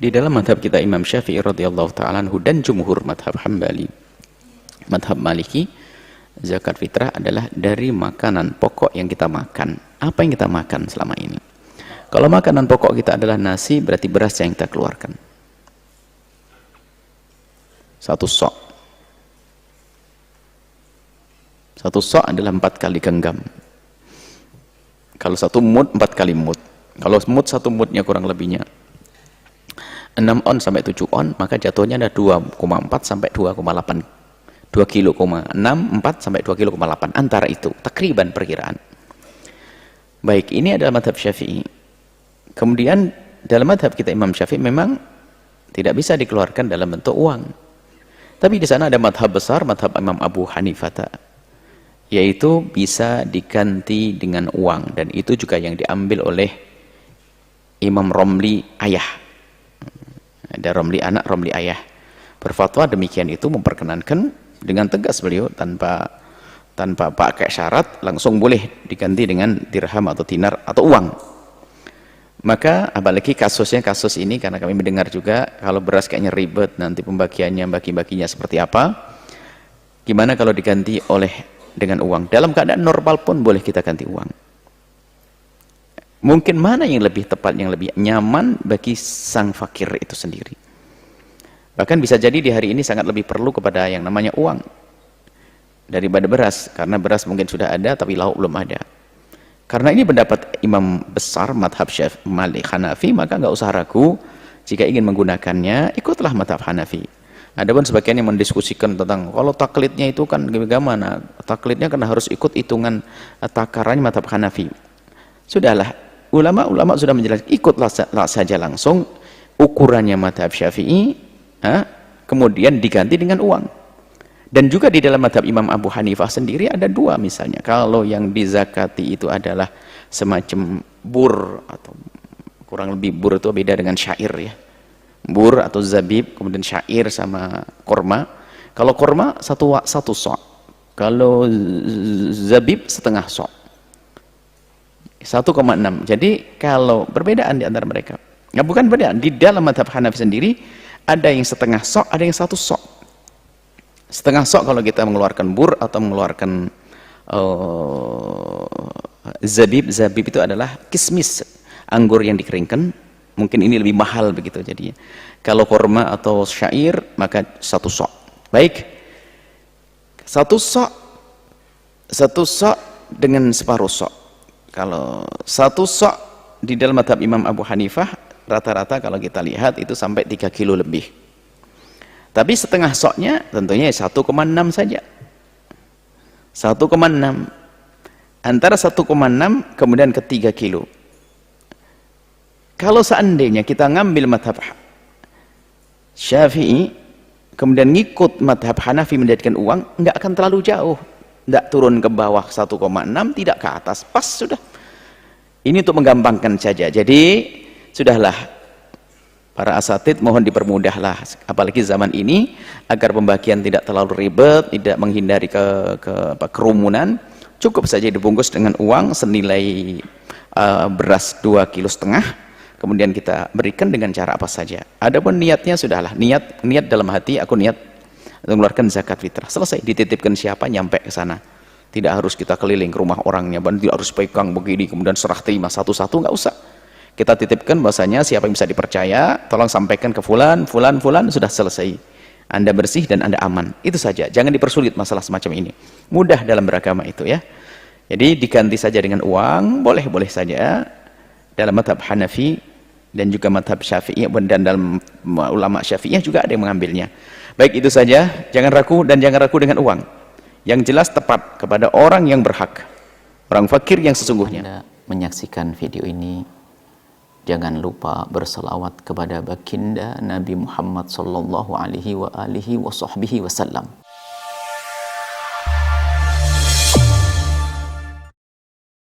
Di dalam madhab kita Imam Syafi'i radhiyallahu ta'ala anhu dan jumhur madhab Hambali, madhab Maliki, zakat fitrah adalah dari makanan pokok yang kita makan. Apa yang kita makan selama ini? Kalau makanan pokok kita adalah nasi, berarti beras yang kita keluarkan. Satu sok. Satu sok adalah 4 kali genggam. Kalau satu mud, 4 kali mud. Kalau mud, satu mudnya kurang lebihnya 6 on sampai 7 on, maka jatuhnya ada 2,4 sampai 2,8. 2 kilo, 4 sampai 2 kilo, 8. Antara itu, takriban perkiraan. Baik, ini adalah madhab Syafi'i. Kemudian dalam madhab kita Imam Syafi'i memang tidak bisa dikeluarkan dalam bentuk uang. Tapi di sana ada madhab besar, madhab Imam Abu Hanifah, yaitu bisa diganti dengan uang. Dan itu juga yang diambil oleh Imam Romli ayah. Ada Romli anak, Romli ayah. Berfatwa demikian itu memperkenankan dengan tegas beliau tanpa pakai syarat, langsung boleh diganti dengan dirham atau dinar atau uang. Maka apalagi kasus ini, karena kami mendengar juga kalau beras kayaknya ribet nanti pembagiannya, bagi-baginya seperti apa. Gimana kalau diganti dengan uang? Dalam keadaan normal pun boleh kita ganti uang. Mungkin mana yang lebih tepat, yang lebih nyaman bagi sang fakir itu sendiri. Bahkan bisa jadi di hari ini sangat lebih perlu kepada yang namanya uang daripada beras, karena beras mungkin sudah ada tapi lauk belum ada. Karena ini pendapat imam besar madhab Malik Hanafi, maka nggak usah ragu jika ingin menggunakannya, ikutlah madhab Hanafi. Adapun sebagian yang mendiskusikan tentang kalau taklidnya itu kan bagaimana, taklidnya kan harus ikut hitungan takarannya madhab Hanafi. Sudahlah, ulama sudah menjelaskan, ikutlah saja langsung ukurannya madhab Syafi'i, kemudian diganti dengan uang. Dan juga di dalam madhab Imam Abu Hanifah sendiri ada 2 misalnya. Kalau yang dizakati itu adalah semacam bur, atau kurang lebih bur itu beda dengan syair ya. Bur atau zabib, kemudian syair sama korma. Kalau korma satu sok, kalau zabib setengah sok, 1,6. Jadi kalau perbedaan di antara mereka, bukan perbedaan, di dalam madhab Hanafi sendiri ada yang setengah sok, ada yang 1 sok. Setengah sok kalau kita mengeluarkan bur atau mengeluarkan zabib itu adalah kismis, anggur yang dikeringkan. Mungkin ini lebih mahal begitu jadinya. Kalau korma atau syair maka 1 sok. Baik, 1 sok dengan separuh sok. Kalau 1 sok di dalam madhab Imam Abu Hanifah rata-rata kalau kita lihat itu sampai 3 kilo lebih. Tapi setengah soknya tentunya 1,6 saja. 1,6. Antara 1,6 kemudian ke 3 kilo. Kalau seandainya kita ngambil madhab Syafi'i, kemudian ngikut madhab Hanafi menjadikan uang, nggak akan terlalu jauh. Nggak turun ke bawah 1,6, tidak ke atas. Pas sudah. Ini untuk menggampangkan saja. Jadi, sudahlah. Para asatid mohon dipermudahlah, apalagi zaman ini, agar pembagian tidak terlalu ribet, tidak menghindari kerumunan. Cukup saja dibungkus dengan uang senilai beras 2,5 kilo, kemudian kita berikan dengan cara apa saja. Adapun niatnya sudahlah, niat dalam hati, aku niat mengeluarkan zakat fitrah. Selesai, dititipkan siapa nyampe ke sana. Tidak harus kita keliling ke rumah orangnya, tidak harus pegang begini kemudian serah terima satu-satu, nggak usah. Kita titipkan bahasanya siapa yang bisa dipercaya, tolong sampaikan ke fulan, sudah selesai. Anda bersih dan Anda aman. Itu saja, jangan dipersulit masalah semacam ini. Mudah dalam beragama itu ya. Jadi diganti saja dengan uang, boleh saja. Dalam madhab Hanafi dan juga madhab Syafi'i, dan dalam ulama Syafi'iyah juga ada yang mengambilnya. Baik, itu saja, jangan ragu dengan uang. Yang jelas tepat kepada orang yang berhak, orang fakir yang sesungguhnya. Anda menyaksikan video ini, jangan lupa berselawat kepada baginda Nabi Muhammad sallallahu alaihi wa alihi wa sahbihi wasallam.